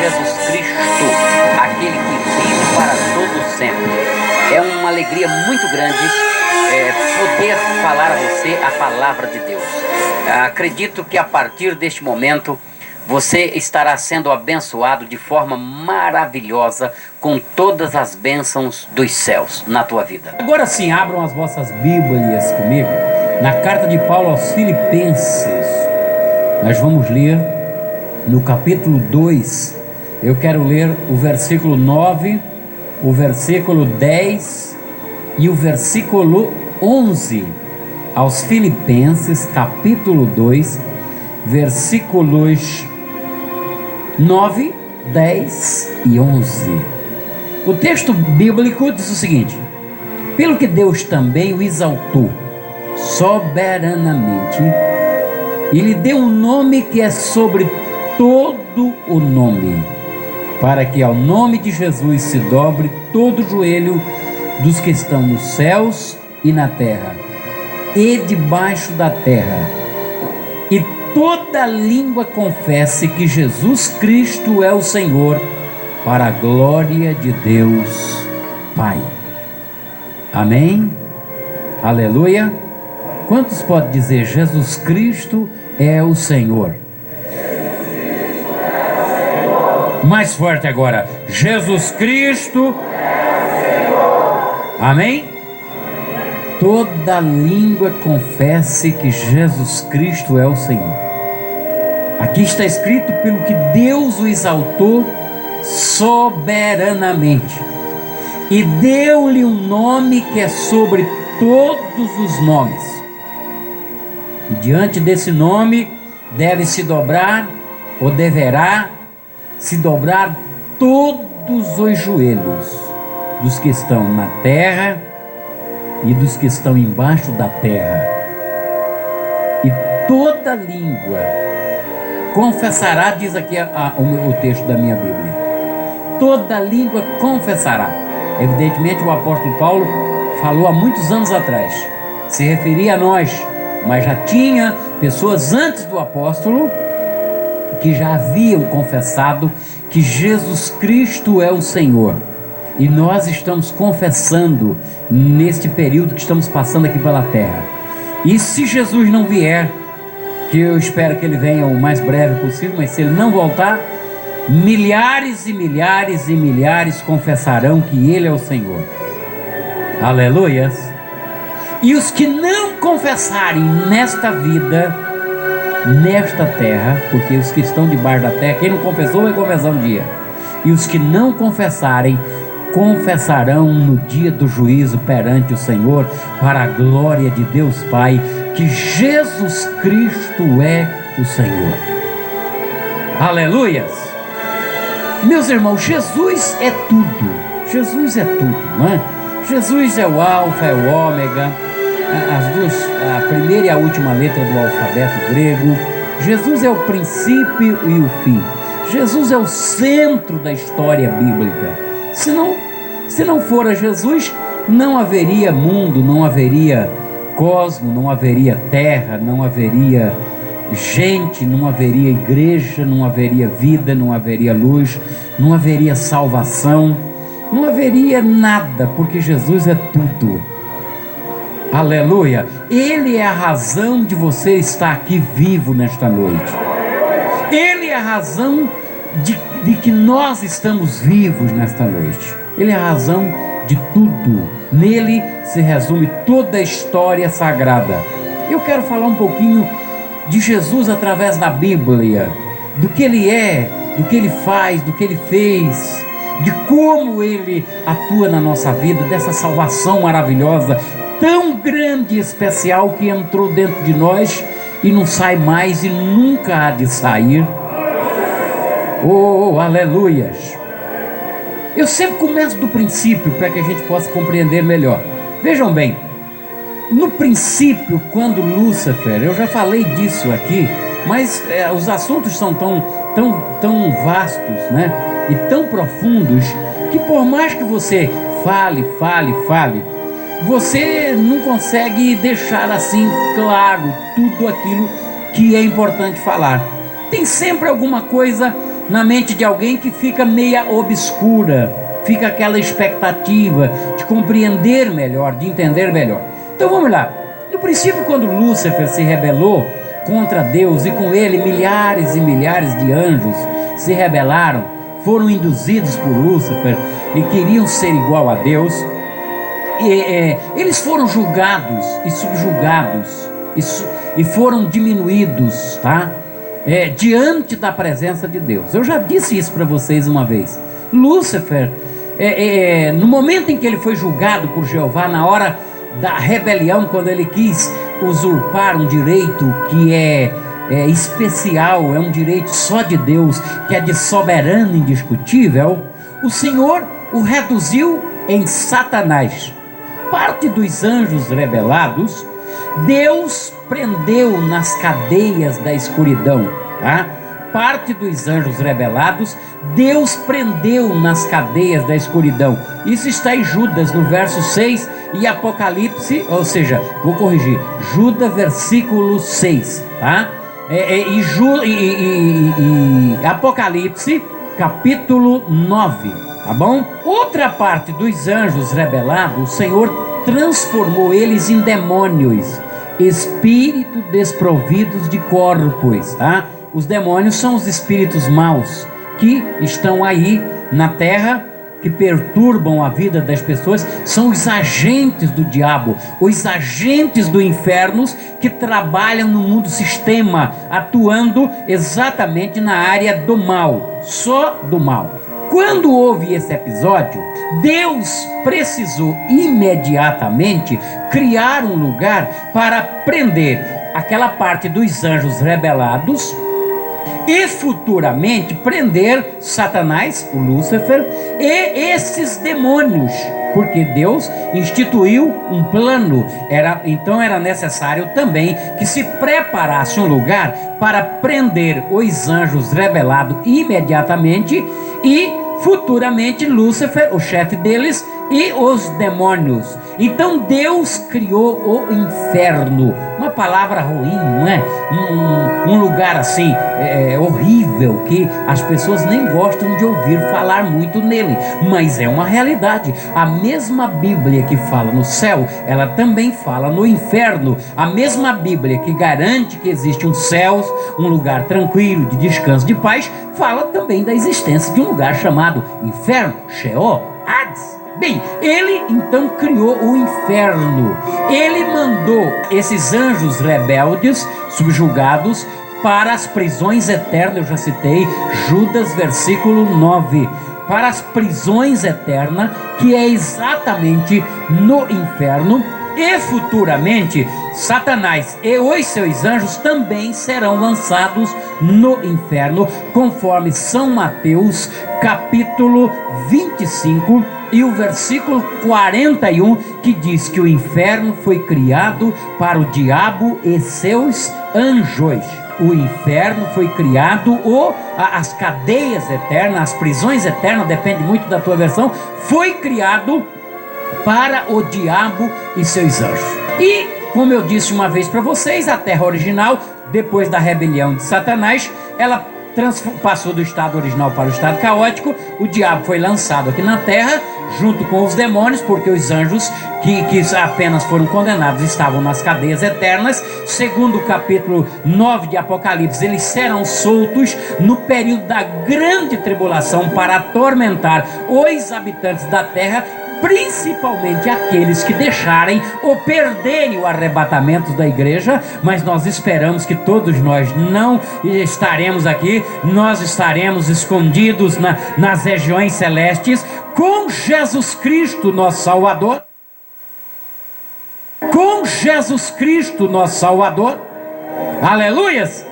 Jesus Cristo, aquele que vive para todo sempre. É uma alegria muito grande poder falar a você a palavra de Deus. Acredito que a partir deste momento você estará sendo abençoado de forma maravilhosa com todas as bênçãos dos céus na tua vida. Agora sim, abram as vossas Bíblias comigo na carta de Paulo aos Filipenses. Nós vamos ler no capítulo 2. Eu quero ler o versículo 9, o versículo 10 e o versículo 11. Aos Filipenses, capítulo 2, versículos 9, 10 e 11. O texto bíblico diz o seguinte: pelo que Deus também o exaltou soberanamente e lhe deu um nome que é sobre todo o nome, para que ao nome de Jesus se dobre todo o joelho dos que estão nos céus e na terra e debaixo da terra, e toda língua confesse que Jesus Cristo é o Senhor, para a glória de Deus Pai. Amém? Aleluia! Quantos podem dizer Jesus Cristo é o Senhor? Mais forte agora: Jesus Cristo é o Senhor. Amém? Toda língua confesse que Jesus Cristo é o Senhor. Aqui está escrito: pelo que Deus o exaltou soberanamente e deu-lhe um nome que é sobre todos os nomes. E diante desse nome deve se dobrar, ou deverá se dobrar, todos os joelhos dos que estão na terra e dos que estão embaixo da terra, e toda língua confessará, diz aqui o texto da minha Bíblia, toda língua confessará. Evidentemente o apóstolo Paulo falou há muitos anos atrás, se referia a nós, mas já tinha pessoas antes do apóstolo que já haviam confessado que Jesus Cristo é o Senhor. E nós estamos confessando neste período que estamos passando aqui pela terra. E se Jesus não vier, que eu espero que ele venha o mais breve possível, mas se ele não voltar, milhares e milhares e milhares confessarão que ele é o Senhor. Aleluias! E os que não confessarem nesta vida, nesta terra, porque os que estão debaixo da terra, quem não confessou vai confessar um dia, e os que não confessarem, confessarão no dia do juízo perante o Senhor, para a glória de Deus Pai, que Jesus Cristo é o Senhor. Aleluias! Meus irmãos, Jesus é tudo. Jesus é tudo, não é? Jesus é o alfa, é o ômega, a primeira e a última letra do alfabeto grego. Jesus é o princípio e o fim. Jesus é o centro da história bíblica. Se não for Jesus, não haveria mundo, não haveria cosmo, não haveria terra, não haveria gente, não haveria igreja, não haveria vida, não haveria luz, não haveria salvação, não haveria nada, porque Jesus é tudo. Aleluia! Ele é a razão de você estar aqui vivo nesta noite. Ele é a razão de que nós estamos vivos nesta noite. Ele é a razão de tudo. Nele se resume toda a história sagrada. Eu quero falar um pouquinho de Jesus através da Bíblia, do que ele é, do que ele faz, do que ele fez, de como ele atua na nossa vida, dessa salvação maravilhosa, tão grande e especial, que entrou dentro de nós e não sai mais e nunca há de sair. Oh, aleluias! Eu sempre começo do princípio para que a gente possa compreender melhor. Vejam bem, no princípio, quando Lúcifer, eu já falei disso aqui, mas os assuntos são tão vastos, né? E tão profundos, que por mais que você fale, você não consegue deixar assim claro tudo aquilo que é importante falar. Tem sempre alguma coisa na mente de alguém que fica meia obscura, fica aquela expectativa de compreender melhor, de entender melhor. Então vamos lá. No princípio, quando Lúcifer se rebelou contra Deus e com ele milhares e milhares de anjos se rebelaram, foram induzidos por Lúcifer e queriam ser igual a Deus, eles foram julgados e subjugados e foram diminuídos, tá? Diante da presença de Deus. Eu já disse isso para vocês uma vez. Lúcifer, no momento em que ele foi julgado por Jeová, na hora da rebelião, quando ele quis usurpar um direito que é especial, é um direito só de Deus, que é de soberano indiscutível, o Senhor o reduziu em Satanás. Parte dos anjos rebelados, Deus prendeu nas cadeias da escuridão, tá? Parte dos anjos rebelados, Deus prendeu nas cadeias da escuridão. Isso está em Judas, no verso 6, e Apocalipse, ou seja, vou corrigir, Judas, versículo 6, tá? E Apocalipse, capítulo 9, tá bom? Outra parte dos anjos rebelados, o Senhor transformou eles em demônios, espíritos desprovidos de corpos, tá? Os demônios são os espíritos maus que estão aí na terra, que perturbam a vida das pessoas, são os agentes do diabo, os agentes do inferno que trabalham no mundo sistema, atuando exatamente na área do mal, só do mal. Quando houve esse episódio, Deus precisou imediatamente criar um lugar para prender aquela parte dos anjos rebelados e futuramente prender Satanás, o Lúcifer, e esses demônios, porque Deus instituiu um plano. Então era necessário também que se preparasse um lugar para prender os anjos rebelados imediatamente e futuramente Lúcifer, o chefe deles, e os demônios. Então Deus criou o inferno, uma palavra ruim, não é? Um lugar assim horrível, que as pessoas nem gostam de ouvir falar muito nele, mas é uma realidade. A mesma Bíblia que fala no céu, ela também fala no inferno. A mesma Bíblia que garante que existe um céu, um lugar tranquilo, de descanso, de paz, fala também da existência de um lugar chamado inferno, Sheol, Hades. Bem, ele então criou o inferno. Ele mandou esses anjos rebeldes, subjugados, para as prisões eternas. Eu já citei Judas, versículo 9. Para as prisões eternas, que é exatamente no inferno. E futuramente, Satanás e os seus anjos também serão lançados no inferno, conforme São Mateus, capítulo 25, e o versículo 41, que diz que o inferno foi criado para o diabo e seus anjos. O inferno foi criado, ou as cadeias eternas, as prisões eternas, depende muito da tua versão, foi criado para o diabo e seus anjos. E, como eu disse uma vez para vocês, a terra original, depois da rebelião de Satanás, ela passou do estado original para o estado caótico. O diabo foi lançado aqui na terra, junto com os demônios, porque os anjos que apenas foram condenados estavam nas cadeias eternas. Segundo o capítulo 9 de Apocalipse, eles serão soltos no período da grande tribulação para atormentar os habitantes da terra, principalmente aqueles que deixarem ou perderem o arrebatamento da igreja. Mas nós esperamos que todos nós não estaremos aqui, nós estaremos escondidos nas regiões celestes com Jesus Cristo, nosso Salvador. Com Jesus Cristo, nosso Salvador. Aleluias!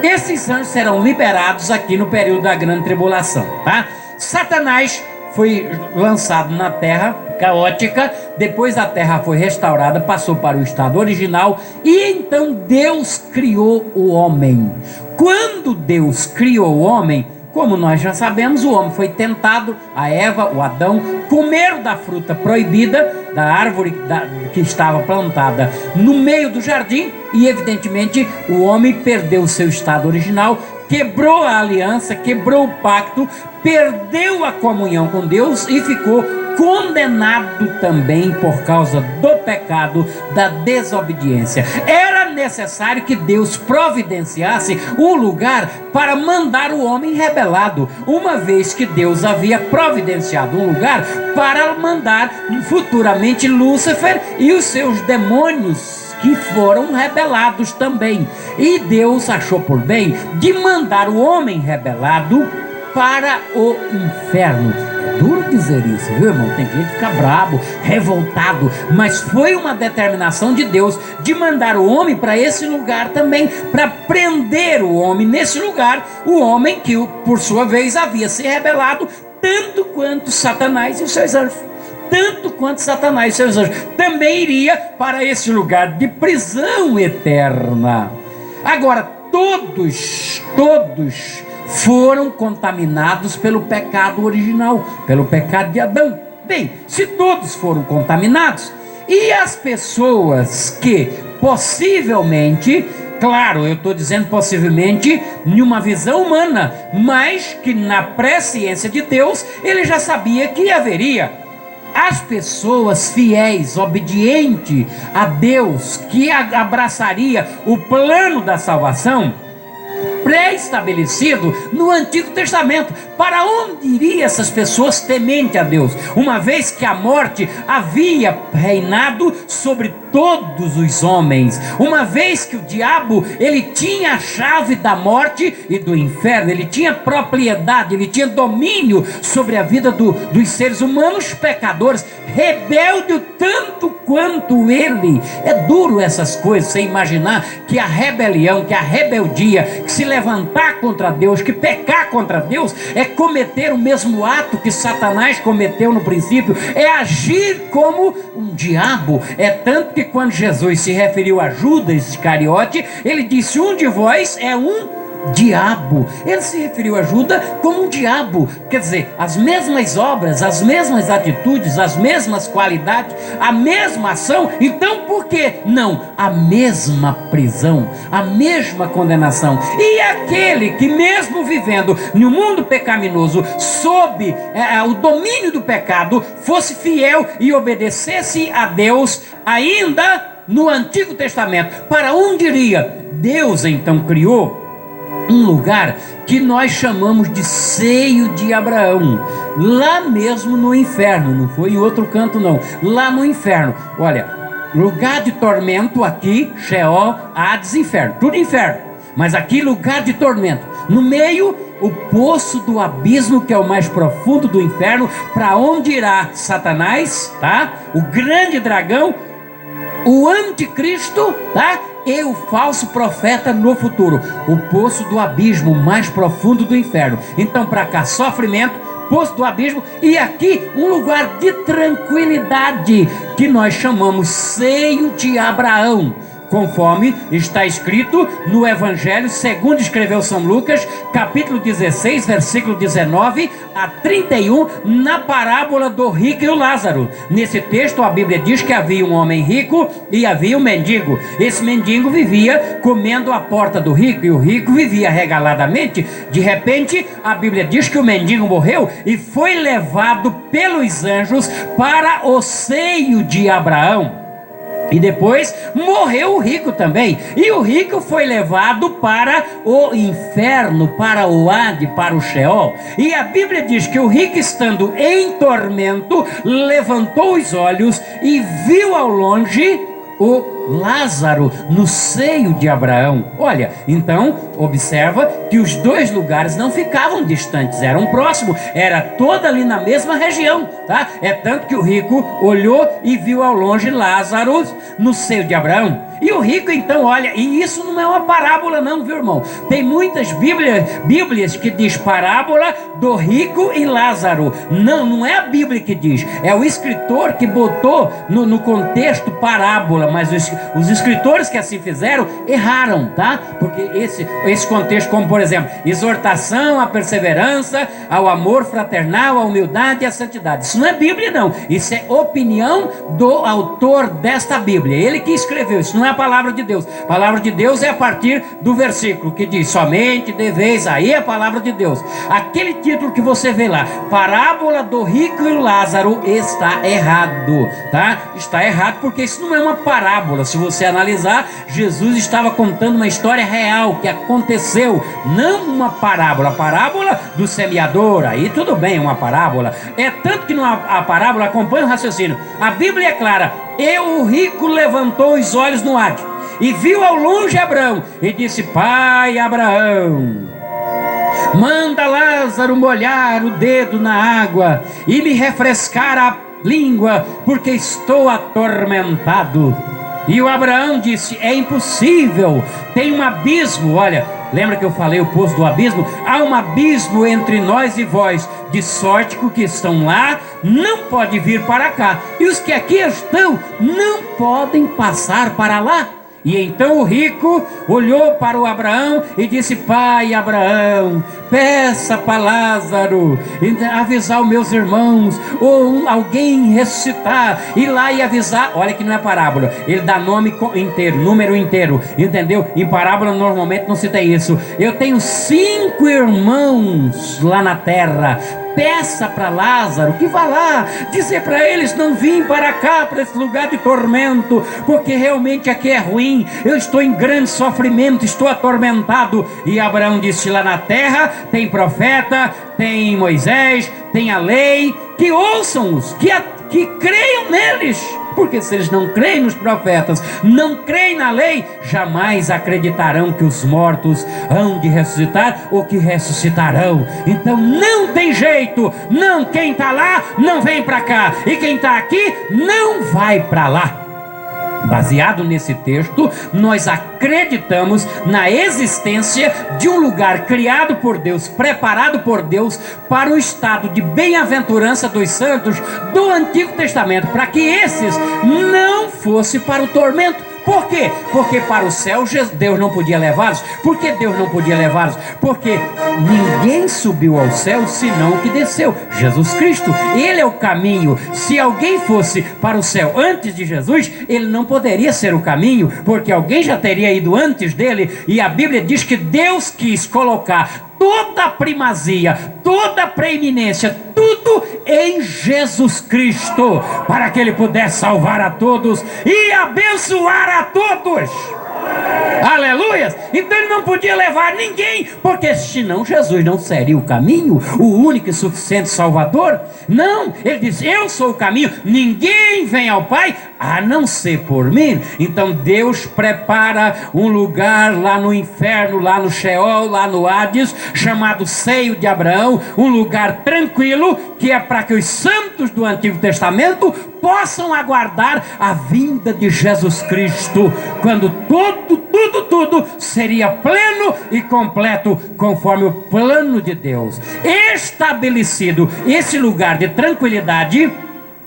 Esses anjos serão liberados aqui no período da grande tribulação, tá? Satanás foi lançado na terra caótica, depois a terra foi restaurada, passou para o estado original, e então Deus criou o homem. Quando Deus criou o homem, Como nós já sabemos, o homem foi tentado, a Eva, o Adão, comeram da fruta proibida, da árvore que estava plantada no meio do jardim, e evidentemente o homem perdeu o seu estado original, quebrou a aliança, quebrou o pacto, perdeu a comunhão com Deus e ficou condenado também por causa do pecado, da desobediência. Era necessário que Deus providenciasse um lugar para mandar o homem rebelado, uma vez que Deus havia providenciado um lugar para mandar futuramente Lúcifer e os seus demônios, que foram rebelados também. E Deus achou por bem de mandar o homem rebelado para o inferno. É duro dizer isso, viu, irmão? Tem gente que fica bravo, revoltado, mas foi uma determinação de Deus de mandar o homem para esse lugar também, para prender o homem nesse lugar, o homem que por sua vez havia se rebelado tanto quanto Satanás e os seus anjos. Tanto quanto Satanás e seus anjos, também iria para esse lugar de prisão eterna. Agora, todos foram contaminados pelo pecado original, pelo pecado de Adão. Bem, se todos foram contaminados, e as pessoas que possivelmente, claro, eu estou dizendo possivelmente em uma visão humana, mas que na presciência de Deus, ele já sabia que haveria as pessoas fiéis, obedientes a Deus, que abraçaria o plano da salvação pré-estabelecido no Antigo Testamento. Para onde iriam essas pessoas temente a Deus, uma vez que a morte havia reinado sobre todos os homens, uma vez que o diabo, ele tinha a chave da morte e do inferno, ele tinha propriedade, ele tinha domínio sobre a vida dos seres humanos pecadores, rebelde tanto quanto ele. É duro essas coisas, você imaginar que a rebelião, que a rebeldia, que se levantar contra Deus, que pecar contra Deus, é cometer o mesmo ato que Satanás cometeu no princípio, é agir como um diabo. É tanto que quando Jesus se referiu a Judas Iscariote, ele disse: um de vós é um diabo. Ele se referiu a Judas como um diabo, quer dizer, as mesmas obras, as mesmas atitudes, as mesmas qualidades, a mesma ação. Então por que não a mesma prisão, a mesma condenação? E aquele que mesmo vivendo no mundo pecaminoso, sob o domínio do pecado, fosse fiel e obedecesse a Deus ainda no Antigo Testamento, para onde iria? Deus então criou um lugar que nós chamamos de seio de Abraão, lá mesmo no inferno, não foi em outro canto não, lá no inferno. Olha, lugar de tormento aqui, Sheol, Hades, inferno, tudo inferno, mas aqui lugar de tormento, no meio o poço do abismo, que é o mais profundo do inferno, para onde irá Satanás, tá? O grande dragão, o anticristo, tá? E o falso profeta no futuro, o poço do abismo mais profundo do inferno. Então para cá sofrimento, poço do abismo, e aqui um lugar de tranquilidade que nós chamamos seio de Abraão, conforme está escrito no Evangelho segundo escreveu São Lucas, capítulo 16, versículo 19 a 31, na parábola do rico e o Lázaro. Nesse texto a Bíblia diz que havia um homem rico e havia um mendigo. Esse mendigo vivia comendo à porta do rico, e o rico vivia regaladamente. De repente a Bíblia diz que o mendigo morreu e foi levado pelos anjos para o seio de Abraão. E depois morreu o rico também, e o rico foi levado para o inferno, para o Hades, para o Sheol. E a Bíblia diz que o rico, estando em tormento, levantou os olhos e viu ao longe o Lázaro no seio de Abraão. Olha, então observa que os dois lugares não ficavam distantes, eram próximos, era toda ali na mesma região, tá? É tanto que o rico olhou e viu ao longe Lázaro no seio de Abraão. E o rico então olha, e isso não é uma parábola não, viu, irmão? Tem muitas bíblias que diz parábola do rico e Lázaro. Não é a Bíblia que diz, é o escritor que botou no contexto parábola, mas os escritores que assim fizeram erraram, tá? Porque esse contexto, como por exemplo, exortação à perseverança, ao amor fraternal, à humildade e à santidade. Isso não é Bíblia não, isso é opinião do autor desta Bíblia, ele que escreveu, isso não é a palavra de Deus. A palavra de Deus é a partir do versículo que diz, somente deveis, aí é a palavra de Deus. Aquele título que você vê lá, parábola do rico e Lázaro, está errado, tá? Está errado porque isso não é uma parábola. Se você analisar, Jesus estava contando uma história real que aconteceu, não uma parábola. A parábola do semeador, aí tudo bem, uma parábola. É tanto que a parábola acompanha o raciocínio. A Bíblia é clara, e o rico levantou os olhos no ar e viu ao longe Abraão e disse, pai Abraão, manda Lázaro molhar o dedo na água e me refrescar a língua, porque estou atormentado. E o Abraão disse, é impossível, tem um abismo. Olha, lembra que eu falei o poço do abismo? Há um abismo entre nós e vós, de sorte que os que estão lá não podem vir para cá, e os que aqui estão não podem passar para lá. E então o rico olhou para o Abraão e disse, pai Abraão, peça para Lázaro avisar os meus irmãos, ou alguém ressuscitar, ir lá e avisar. Olha que não é parábola, ele dá nome inteiro, número inteiro, entendeu? Em parábola normalmente não se tem isso. Eu tenho 5 irmãos lá na terra, peça para Lázaro que vá lá dizer para eles não vim para cá, para esse lugar de tormento, porque realmente aqui é ruim, eu estou em grande sofrimento, estou atormentado. E Abraão disse, lá na terra tem profeta, tem Moisés, tem a lei, que ouçam-os, que creiam neles, porque se eles não creem nos profetas, não creem na lei, jamais acreditarão que os mortos hão de ressuscitar, ou que ressuscitarão. Então não tem jeito, não, quem está lá não vem para cá, e quem está aqui não vai para lá. Baseado nesse texto, nós acreditamos na existência de um lugar criado por Deus, preparado por Deus para o estado de bem-aventurança dos santos do Antigo Testamento, para que esses não fossem para o tormento. Por quê? Porque para o céu Deus não podia levá-los. Por que Deus não podia levá-los? Porque ninguém subiu ao céu senão o que desceu, Jesus Cristo. Ele é o caminho. Se alguém fosse para o céu antes de Jesus, ele não poderia ser o caminho, porque alguém já teria ido antes dele. E a Bíblia diz que Deus quis colocar toda a primazia, toda a preeminência, tudo em Jesus Cristo, para que ele pudesse salvar a todos e abençoar a todos. Aleluia! Então ele não podia levar ninguém, porque senão Jesus não seria o caminho, o único e suficiente Salvador. Não, ele diz, eu sou o caminho, ninguém vem ao Pai a não ser por mim. Então Deus prepara um lugar lá no inferno, lá no Sheol, lá no Hades, chamado seio de Abraão, um lugar tranquilo, que é para que os santos do Antigo Testamento possam aguardar a vinda de Jesus Cristo, quando tudo seria pleno e completo, conforme o plano de Deus. Estabelecido esse lugar de tranquilidade,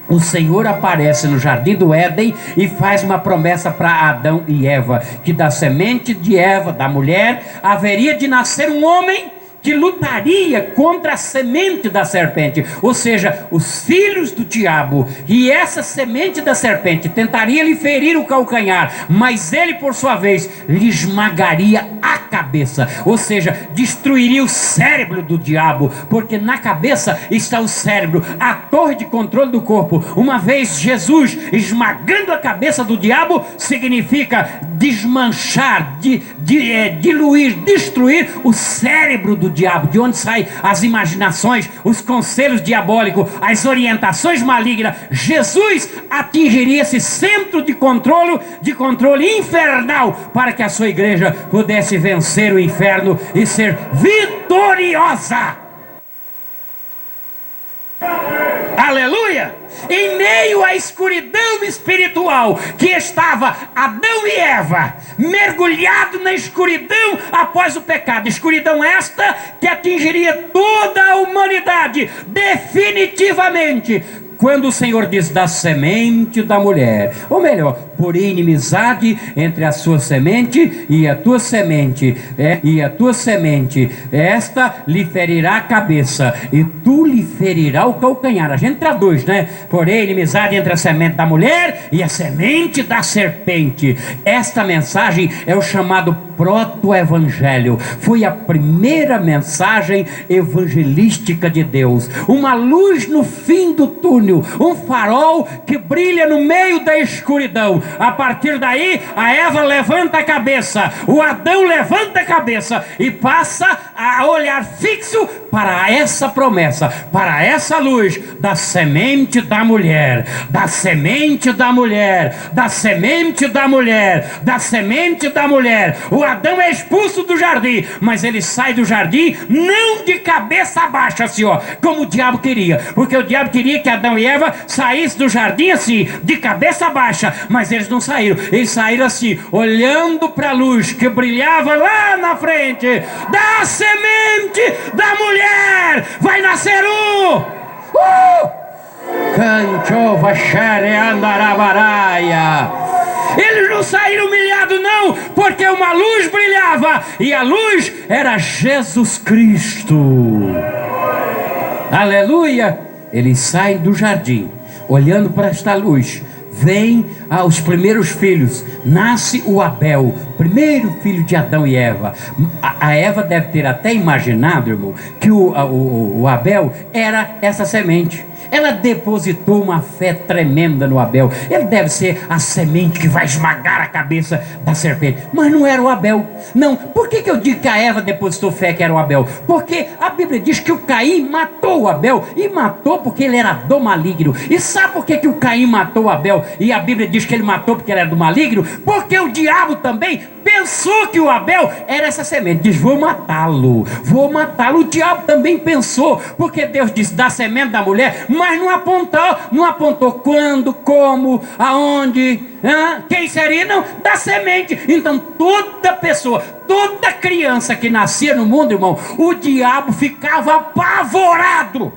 o Senhor aparece no jardim do Éden e faz uma promessa para Adão e Eva, que da semente de Eva, da mulher, haveria de nascer um homem que lutaria contra a semente da serpente, ou seja, os filhos do diabo. E essa semente da serpente tentaria lhe ferir o calcanhar, mas ele por sua vez lhe esmagaria a cabeça, ou seja, destruiria o cérebro do diabo, porque na cabeça está o cérebro, a torre de controle do corpo. Uma vez Jesus esmagando a cabeça do diabo, significa desmanchar, diluir, destruir o cérebro do diabo, de onde saem as imaginações, os conselhos diabólicos, as orientações malignas. Jesus atingiria esse centro de controle infernal, para que a sua igreja pudesse vencer o inferno e ser vitoriosa. Aleluia! em meio à escuridão espiritual que estava Adão e Eva, mergulhado na escuridão após o pecado, escuridão esta que atingiria toda a humanidade definitivamente, quando o Senhor diz da semente da mulher, ou melhor, por inimizade entre a sua semente e a tua semente, esta lhe ferirá a cabeça e tu lhe ferirá o calcanhar. A gente traduz, né? Porém, inimizade entre a semente da mulher e a semente da serpente. Esta mensagem é o chamado proto-evangelho. Foi a primeira mensagem evangelística de Deus, uma luz no fim do túnel, um farol que brilha no meio da escuridão. A partir daí, a Eva levanta a cabeça, o Adão levanta a cabeça e passa a olhar fixo para essa promessa, para essa luz da semente da mulher, da semente da mulher, da semente da mulher, da semente da mulher. O Adão é expulso do jardim, mas ele sai do jardim não de cabeça baixa, assim, ó, como o diabo queria, porque o diabo queria que Adão e Eva saíssem do jardim assim, de cabeça baixa, mas eles não saíram, eles saíram assim, olhando para a luz que brilhava lá na frente. Da semente da mulher vai nascer Canchova Xere Andarabaraia. Eles não saíram humilhados não, porque uma luz brilhava, e a luz era Jesus Cristo. Aleluia. Eles saem do jardim, olhando para esta luz. Vem aos primeiros filhos, nasce o Abel, primeiro filho de Adão e Eva. A Eva deve ter até imaginado, irmão, que o Abel era essa semente. Ela depositou uma fé tremenda no Abel. Ele deve ser a semente que vai esmagar a cabeça da serpente. Mas não era o Abel. Não. Por que eu digo que a Eva depositou fé que era o Abel? Porque a Bíblia diz que o Caim matou o Abel. E matou porque ele era do maligno. E sabe por que o Caim matou o Abel? E a Bíblia diz que ele matou porque ele era do maligno? Porque o diabo também pensou que o Abel era essa semente. Diz, vou matá-lo. Vou matá-lo. O diabo também pensou. Porque Deus disse, da semente da mulher, mas não apontou quando, como, aonde, quem seria, não, da semente. Então toda pessoa, toda criança que nascia no mundo, irmão, o diabo ficava apavorado.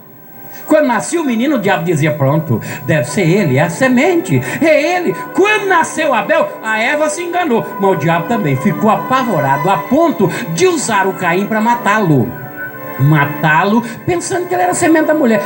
Quando nascia o menino, o diabo dizia, pronto, deve ser ele, é a semente, é ele. Quando nasceu Abel, a Eva se enganou, mas o diabo também ficou apavorado, a ponto de usar o Caim para matá-lo, pensando que ele era a semente da mulher,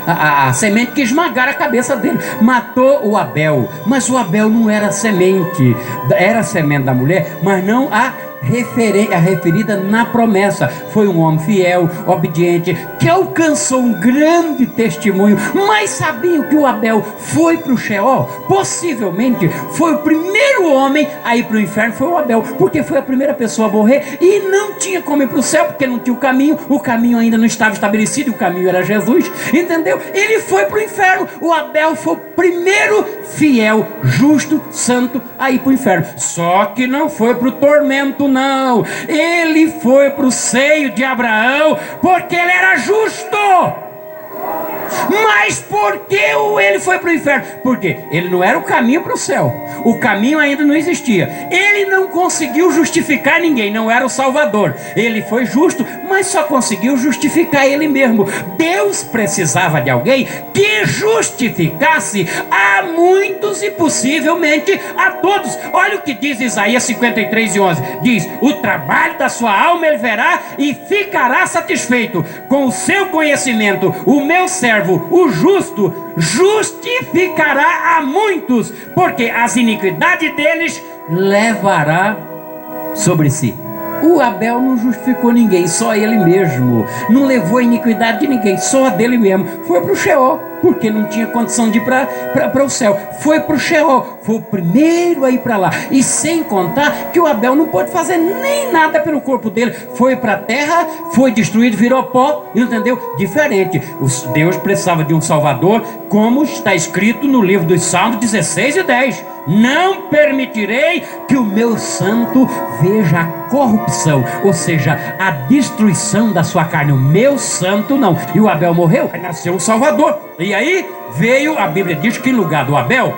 a semente que esmagara a cabeça dele. Matou o Abel, mas o Abel não era semente, era a semente da mulher, mas não a referida na promessa. Foi um homem fiel, obediente, que alcançou um grande testemunho. Mas sabiam que o Abel foi para o Sheol? Possivelmente foi o primeiro homem a ir para o inferno, foi o Abel, porque foi a primeira pessoa a morrer e não tinha como ir para o céu, porque não tinha o caminho ainda não estava estabelecido, e o caminho era Jesus, entendeu? Ele foi para o inferno. O Abel foi o primeiro fiel, justo, santo a ir para o inferno. Só que não foi para o tormento, não. Ele foi para o seio de Abraão, porque ele era justo. Mas por que ele foi para o inferno? Porque ele não era o caminho para o céu. O caminho ainda não existia. Ele não conseguiu justificar ninguém, não era o Salvador. Ele foi justo, mas só conseguiu justificar ele mesmo. Deus precisava de alguém que justificasse a muitos e possivelmente a todos. Olha o que diz Isaías 53:11. Diz, o trabalho da sua alma ele verá e ficará satisfeito. Com o seu conhecimento, o meu servo, o justo, justificará a muitos, porque as iniquidades deles levará sobre si. O Abel não justificou ninguém, só ele mesmo. Não levou a iniquidade de ninguém, só a dele mesmo. Foi para o Sheol, porque não tinha condição de ir para o céu. Foi para o Sheol, foi o primeiro a ir para lá. E sem contar que o Abel não pôde fazer nem nada pelo corpo dele. Foi para a terra, foi destruído, virou pó, entendeu? Diferente. Deus precisava de um Salvador, como está escrito no livro dos Salmos 16:10. não permitirei que o meu santo veja a corrupção, ou seja, a destruição da sua carne. O meu santo não. E o Abel morreu, aí nasceu o Salvador. E aí veio, a Bíblia diz que em lugar do Abel,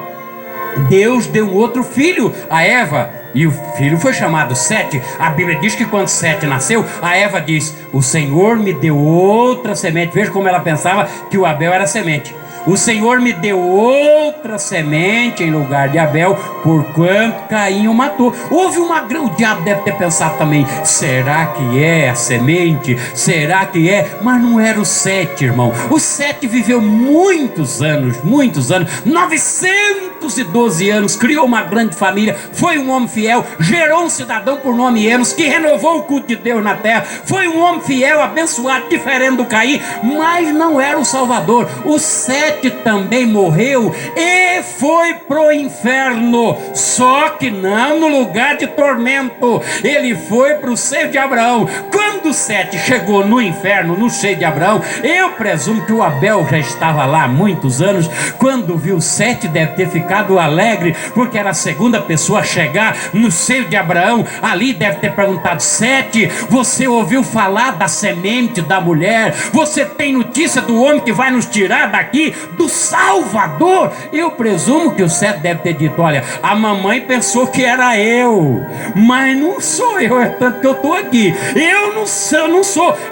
Deus deu um outro filho a Eva, e o filho foi chamado Sete. A Bíblia diz que quando Sete nasceu, a Eva diz: o Senhor me deu outra semente. Veja como ela pensava que o Abel era semente. O Senhor me deu outra semente em lugar de Abel, porquanto Caim o matou. Houve o diabo deve ter pensado também: será que é a semente? Será que é? Mas não era o Sete, irmão. O Sete viveu muitos anos, 912 anos, criou uma grande família, foi um homem fiel, gerou um cidadão por nome Enos, que renovou o culto de Deus na terra. Foi um homem fiel, abençoado, diferente do Caim, mas não era o Salvador. O Sete também morreu e foi pro inferno, só que não no lugar de tormento. Ele foi pro seio de Abraão. Quando Sete chegou no inferno, no seio de Abraão, eu presumo que o Abel já estava lá há muitos anos. Quando viu Sete, deve ter ficado alegre, porque era a segunda pessoa a chegar no seio de Abraão. Ali deve ter perguntado: Sete, você ouviu falar da semente da mulher? Você tem notícia do homem que vai nos tirar daqui, do Salvador? Eu presumo que o Sete deve ter dito: olha, a mamãe pensou que era eu, mas não sou eu, é tanto que eu estou aqui. Eu não sou.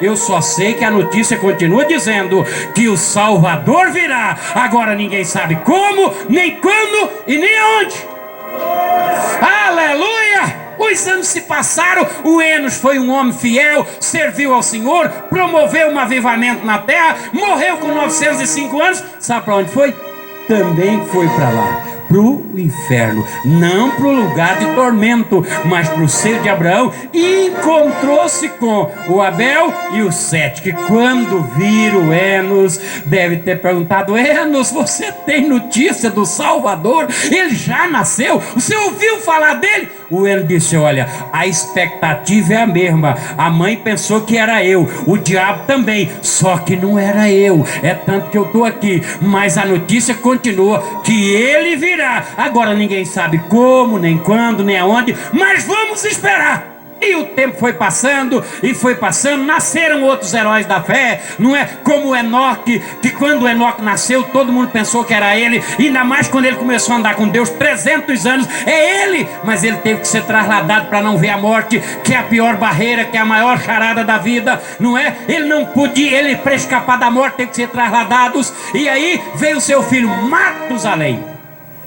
Eu só sei que a notícia continua dizendo que o Salvador virá. Agora ninguém sabe como, nem quando e nem aonde. Aleluia! Os anos se passaram, o Enos foi um homem fiel, serviu ao Senhor, promoveu um avivamento na terra, morreu com 905 anos. Sabe para onde foi? Também foi para lá, para o inferno, não para o lugar de tormento, mas para o seio de Abraão, e encontrou-se com o Abel e o Sete, que quando viram Enos, deve ter perguntado: Enos, você tem notícia do Salvador? Ele já nasceu? Você ouviu falar dele? O Enos disse: olha, a expectativa é a mesma. A mãe pensou que era eu, o diabo também, só que não era eu. É tanto que eu estou aqui, mas a notícia continua que ele virá. Agora ninguém sabe como, nem quando, nem aonde, mas vamos esperar. E o tempo foi passando e foi passando, nasceram outros heróis da fé, não é? Como o Enoque, que quando o Enoque nasceu, todo mundo pensou que era ele, ainda mais quando ele começou a andar com Deus, 300 anos, é ele, mas ele teve que ser trasladado para não ver a morte, que é a pior barreira, que é a maior charada da vida, não é? Ele não podia, ele para escapar da morte teve que ser trasladados, e aí veio seu filho Matusalém,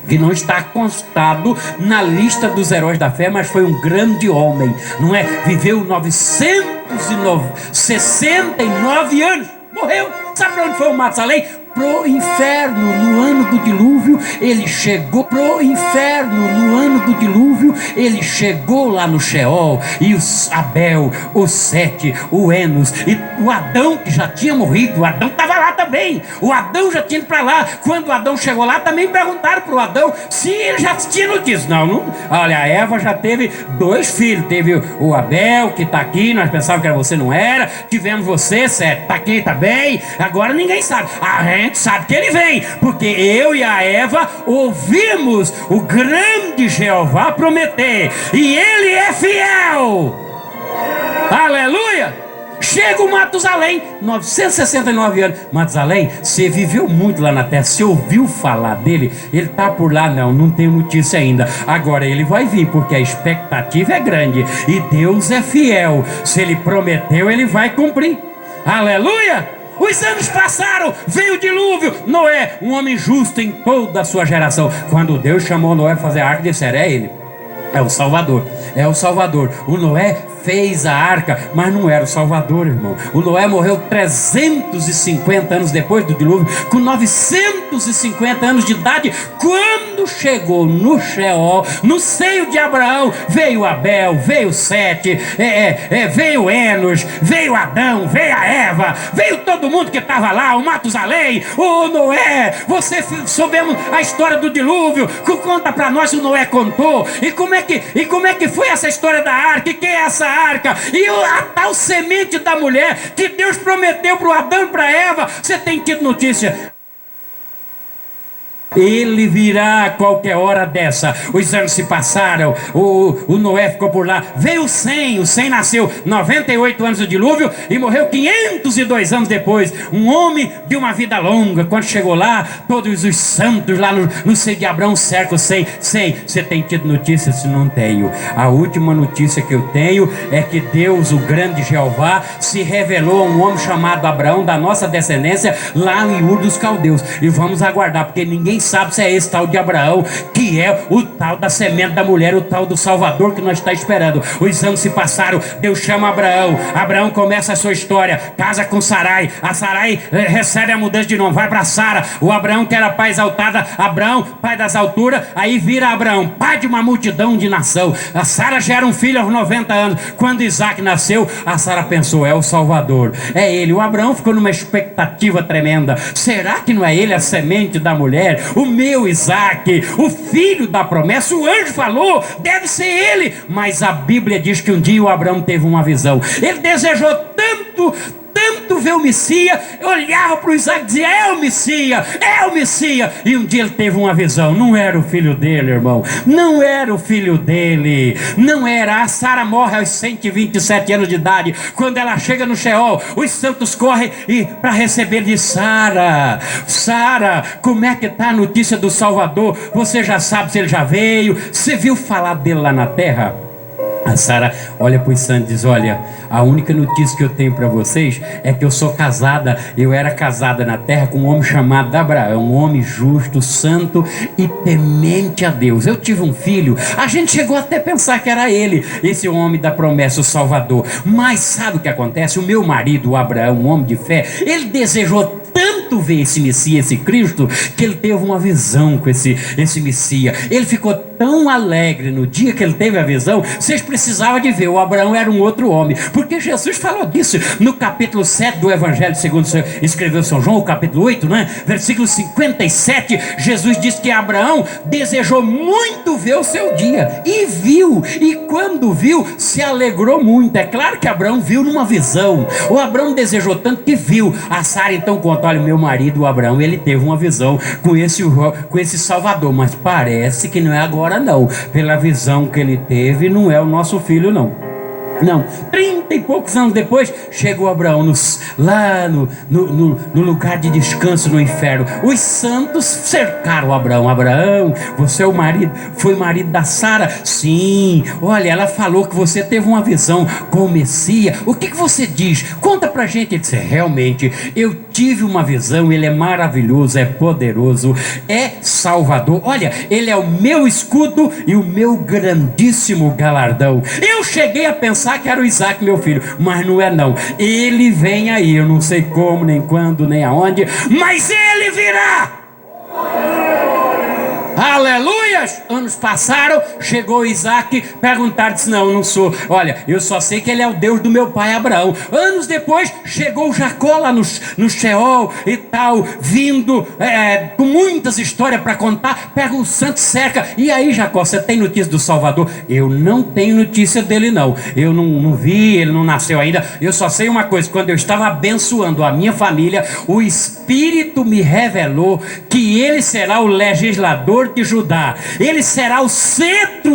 que não está constado na lista dos heróis da fé, mas foi um grande homem, não é? Viveu 969 anos, morreu. Sabe para onde foi o Matusalém? Pro inferno. No ano do dilúvio ele chegou pro inferno. No ano do dilúvio ele chegou lá no Sheol, e o Abel, o Sete, o Enos e o Adão, que já tinha morrido, o Adão estava lá também, o Adão já tinha ido para lá. Quando o Adão chegou lá, também perguntaram para o Adão se ele já tinha notícia. Não, olha, a Eva já teve 2 filhos, teve o Abel, que está aqui, nós pensávamos que era você, não era, tivemos você, Sete, está aqui, está bem, agora ninguém sabe. A gente sabe que ele vem, porque eu e a Eva ouvimos o grande Jeová prometer, e ele é fiel. Aleluia! Chega o Matusalém, 969 anos. Matusalém, você viveu muito lá na terra, você ouviu falar dele? Ele está por lá? Não tenho notícia ainda. Agora ele vai vir, porque a expectativa é grande, e Deus é fiel. Se ele prometeu, ele vai cumprir. Aleluia! Os anos passaram, veio o dilúvio. Noé, um homem justo em toda a sua geração. Quando Deus chamou Noé para fazer a arca, disseram: é ele, é o Salvador, é o Salvador. O Noé fez a arca, mas não era o Salvador, irmão. O Noé morreu 350 anos depois do dilúvio, com 950 anos de idade. Quando chegou no Sheol, no seio de Abraão, veio Abel, veio Sete, veio Enos, veio Adão, veio a Eva, veio todo mundo que estava lá, o Matusalém, o Noé. Você soubemos a história do dilúvio. Conta para nós se o Noé contou. E como é que foi essa história da arca? E quem é essa arca? E a tal semente da mulher que Deus prometeu para o Adão e para Eva. Você tem tido notícia? Ele virá a qualquer hora dessa. Os anos se passaram, o Noé ficou por lá. Veio o Sem nasceu 98 anos do dilúvio e morreu 502 anos depois. Um homem de uma vida longa. Quando chegou lá, todos os santos lá no seio de Abraão cercam o Sem. Você tem tido notícias? Não tenho. A última notícia que eu tenho é que Deus, o grande Jeová, se revelou a um homem chamado Abraão, da nossa descendência, lá em Ur dos Caldeus. E vamos aguardar, porque ninguém sabe se é esse tal de Abraão, que é o tal da semente da mulher, o tal do Salvador que nós está esperando. Os anos se passaram, Deus chama Abraão. Abraão começa a sua história, casa com Sarai. A Sarai recebe a mudança de nome, vai para Sara. O Abraão que era pai exaltada, Abraão, pai das alturas, aí vira Abraão, pai de uma multidão de nação. A Sara gera um filho aos 90 anos. Quando Isaac nasceu, a Sara pensou, é o Salvador, é ele. O Abraão ficou numa expectativa tremenda. Será que não é ele a semente da mulher? O meu Isaac, o filho da promessa. O anjo falou, deve ser ele. Mas a Bíblia diz que um dia o Abraão teve uma visão. Ele desejou tanto ver o Messias, olhava para o Isaac e dizia, é o Messias. E um dia ele teve uma visão. Não era o filho dele, irmão, não era o filho dele, não era. A Sara morre aos 127 anos de idade. Quando ela chega no Sheol, os santos correm para receber de Sara, como é que está a notícia do Salvador? Você já sabe se ele já veio? Você viu falar dele lá na terra? A Sara olha para os santos e diz, olha, a única notícia que eu tenho para vocês é que eu sou casada, eu era casada na terra com um homem chamado Abraão, um homem justo, santo e temente a Deus. Eu tive um filho, a gente chegou até a pensar que era ele, esse homem da promessa, o Salvador. Mas sabe o que acontece? O meu marido, o Abraão, um homem de fé, ele desejou tanto ver esse Messias, esse Cristo, que ele teve uma visão com esse Messias. Ele ficou tão alegre no dia que ele teve a visão. Vocês precisavam de ver, o Abraão era um outro homem, porque Jesus falou disso no capítulo 7 do Evangelho segundo escreveu São João, o capítulo 8, né? Versículo 57, Jesus disse que Abraão desejou muito ver o seu dia, e viu, e quando viu, se alegrou muito. É claro que Abraão viu numa visão. O Abraão desejou tanto que viu. A Sara então conta, olha, meu marido, o Abraão, ele teve uma visão com esse Salvador, mas parece que não é agora não, pela visão que ele teve, não é o nosso filho não. 30 e poucos anos depois, chegou Abraão lá no lugar de descanso no inferno. Os santos cercaram Abraão. Abraão, você é o marido, foi marido da Sara? Sim, olha, ela falou que você teve uma visão com o Messias. O que você diz? Conta pra gente. Ele disse, realmente, eu tive uma visão, ele é maravilhoso, é poderoso, é Salvador. Olha, ele é o meu escudo e o meu grandíssimo galardão. Eu cheguei a pensar que era o Isaac, meu filho, mas não é não. Ele vem aí, eu não sei como, nem quando, nem aonde, mas ele virá. Aleluias! Anos passaram, chegou Isaac, perguntaram, disse, não, eu não sou. Olha, eu só sei que ele é o Deus do meu pai Abraão. Anos depois, chegou Jacó lá no Sheol e tal, vindo com muitas histórias para contar. Pega o santo, cerca. E aí, Jacó, você tem notícia do Salvador? Eu não tenho notícia dele não. Eu não vi, ele não nasceu ainda. Eu só sei uma coisa, quando eu estava abençoando a minha família, o Espírito me revelou que ele será o legislador de Judá. Ele será o centro